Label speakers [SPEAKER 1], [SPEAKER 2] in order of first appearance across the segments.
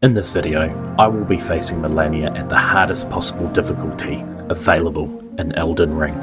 [SPEAKER 1] In this video, I will be facing Malenia at the hardest possible difficulty available in Elden Ring.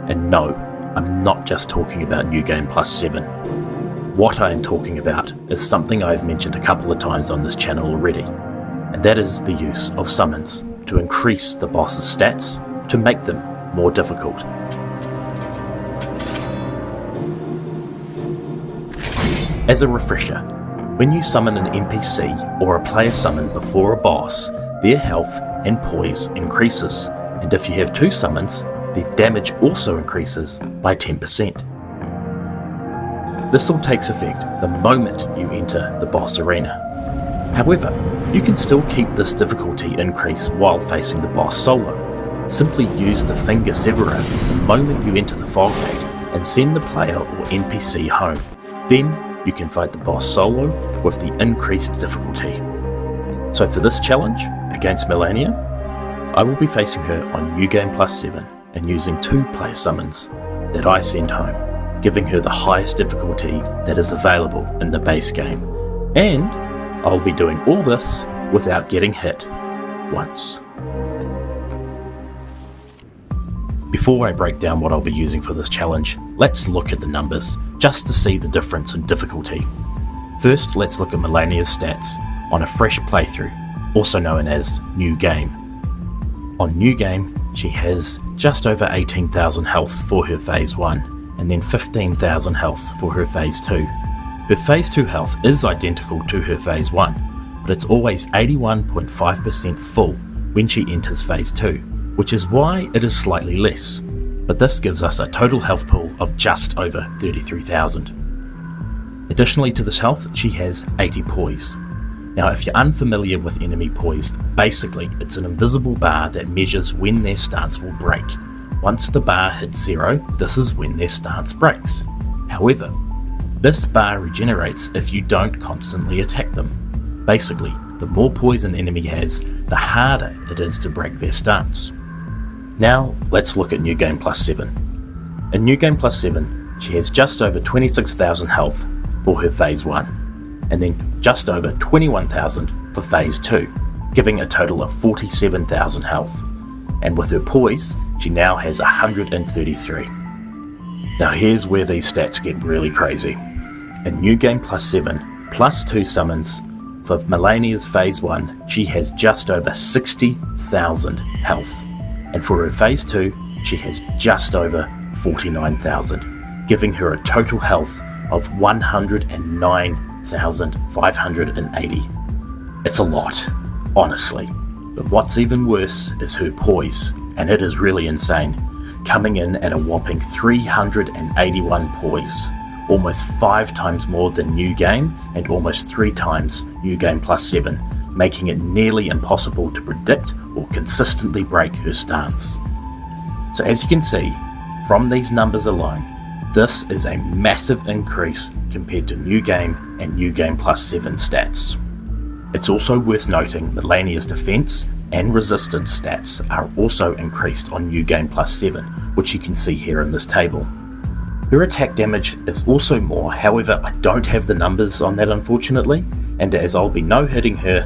[SPEAKER 1] And no, I'm not just talking about New Game Plus 7. What I am talking about is something I've mentioned a couple of times on this channel already, and that is the use of summons to increase the boss's stats to make them more difficult. As a refresher, when you summon an NPC or a player summon before a boss, their health and poise increases, and if you have two summons, their damage also increases by 10%. This all takes effect the moment you enter the boss arena. However, you can still keep this difficulty increase while facing the boss solo. Simply use the finger severer the moment you enter the fog gate and send the player or NPC home. Then you can fight the boss solo with the increased difficulty. So for this challenge against Malenia, I will be facing her on New Game Plus 7 and using two player summons that I send home, giving her the highest difficulty that is available in the base game. And I'll be doing all this without getting hit once. Before I break down what I'll be using for this challenge, let's look at the numbers, just to see the difference in difficulty. First, let's look at Malenia's stats on a fresh playthrough, also known as New Game. On New Game, she has just over 18,000 health for her Phase 1, and then 15,000 health for her Phase 2. Her Phase 2 health is identical to her Phase 1, but it's always 81.5% full when she enters Phase 2, which is why it is slightly less, but this gives us a total health pool of just over 33,000. Additionally to this health, she has 80 Poise. Now if you're unfamiliar with enemy Poise, basically it's an invisible bar that measures when their stance will break. Once the bar hits 0, this is when their stance breaks. However, this bar regenerates if you don't constantly attack them. Basically, the more Poise an enemy has, the harder it is to break their stance. Now, let's look at New Game Plus 7. In New Game Plus 7, she has just over 26,000 health for her Phase 1, and then just over 21,000 for Phase 2, giving a total of 47,000 health. And with her Poise, she now has 133. Now here's where these stats get really crazy. In New Game Plus 7, plus 2 summons, for Malenia's Phase 1, she has just over 60,000 health. And for her Phase 2, she has just over 49,000, giving her a total health of 109,580. It's a lot, honestly. But what's even worse is her Poise, and it is really insane, coming in at a whopping 381 Poise, almost 5 times more than New Game and almost 3 times New Game Plus 7, making it nearly impossible to predict or consistently break her stance. So as you can see, from these numbers alone, this is a massive increase compared to New Game and New Game Plus 7 stats. It's also worth noting Malenia's defense and resistance stats are also increased on New Game Plus 7, which you can see here in this table. Her attack damage is also more, however I don't have the numbers on that unfortunately, and as I'll be no-hitting her,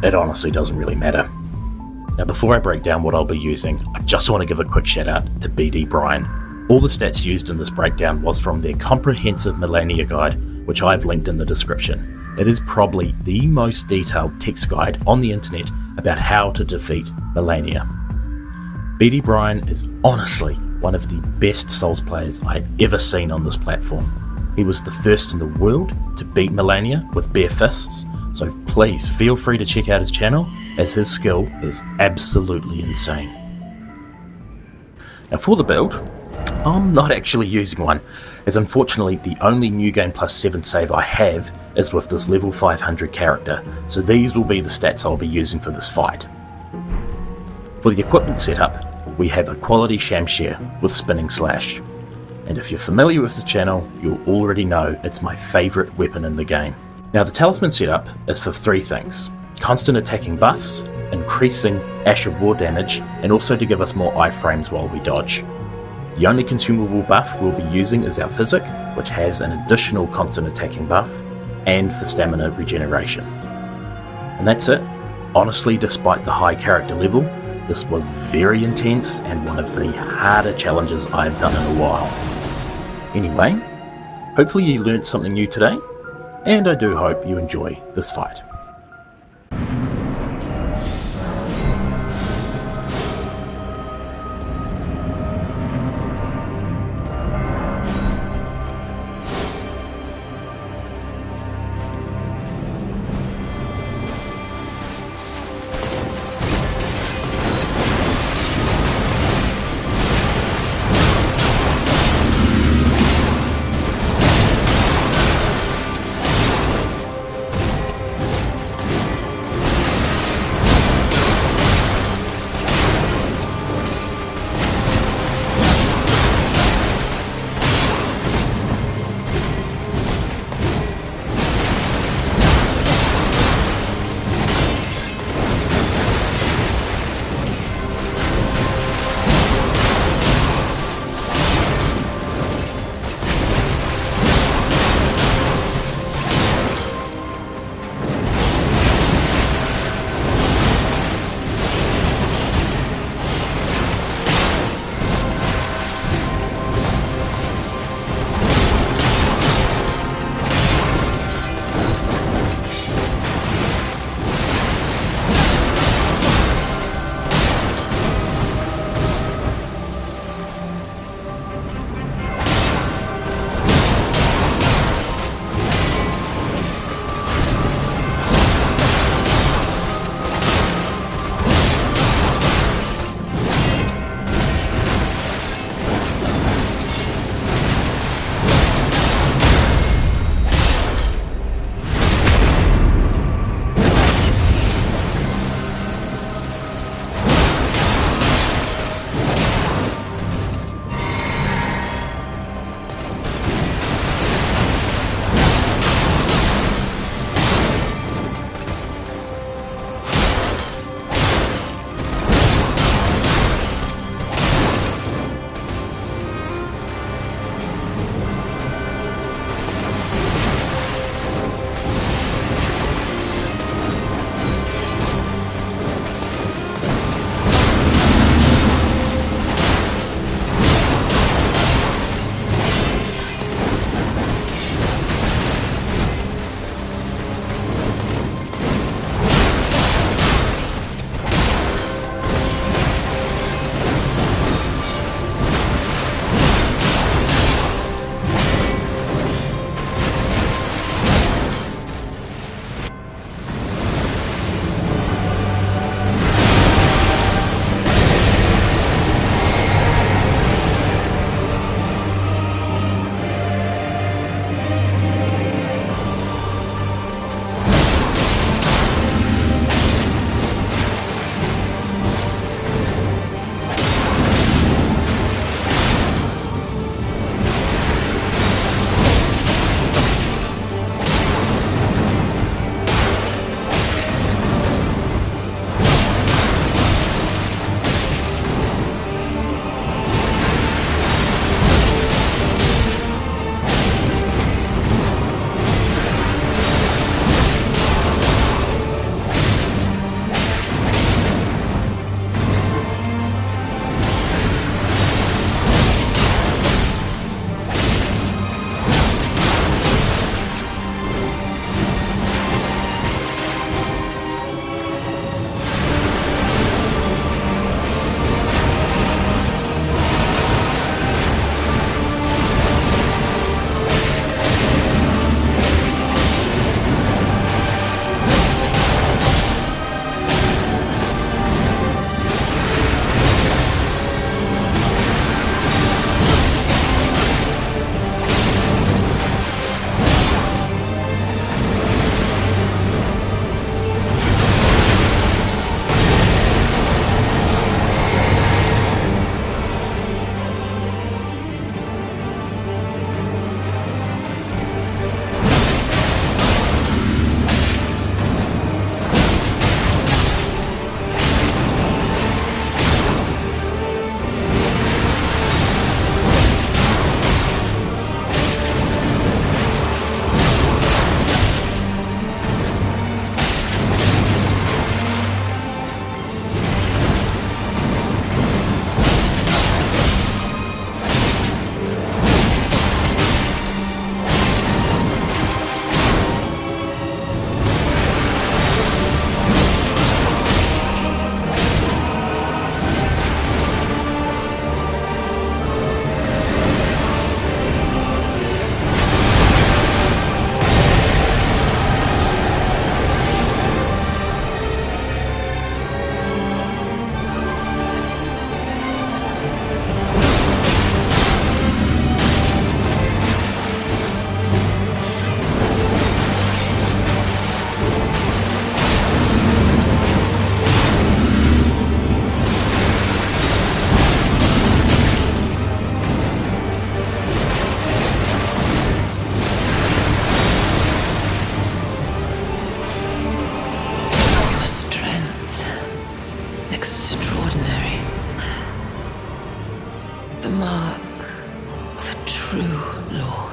[SPEAKER 1] it honestly doesn't really matter. Now before I break down what I'll be using, I just want to give a quick shout out to BD Brian. All the stats used in this breakdown was from their comprehensive Malenia guide, which I've linked in the description. It is probably the most detailed text guide on the internet about how to defeat Malenia. BD Brian is honestly one of the best Souls players I've ever seen on this platform. He was the first in the world to beat Malenia with bare fists, so please feel free to check out his channel as his skill is absolutely insane. Now for the build, I'm not actually using one, as unfortunately the only New Game Plus 7 save I have is with this level 500 character, so these will be the stats I'll be using for this fight. For the equipment setup, we have a quality Shamshir with Spinning Slash, and if you're familiar with the channel, you'll already know it's my favourite weapon in the game. Now the talisman setup is for 3 things: constant attacking buffs, increasing Ash of War damage, and also to give us more iframes while we dodge. The only consumable buff we'll be using is our Physic, which has an additional constant attacking buff, and for stamina regeneration. And that's it. Honestly, despite the high character level, this was very intense and one of the harder challenges I've done in a while. Anyway, hopefully you learnt something new today, and I do hope you enjoy this fight.
[SPEAKER 2] the mark of a true lord.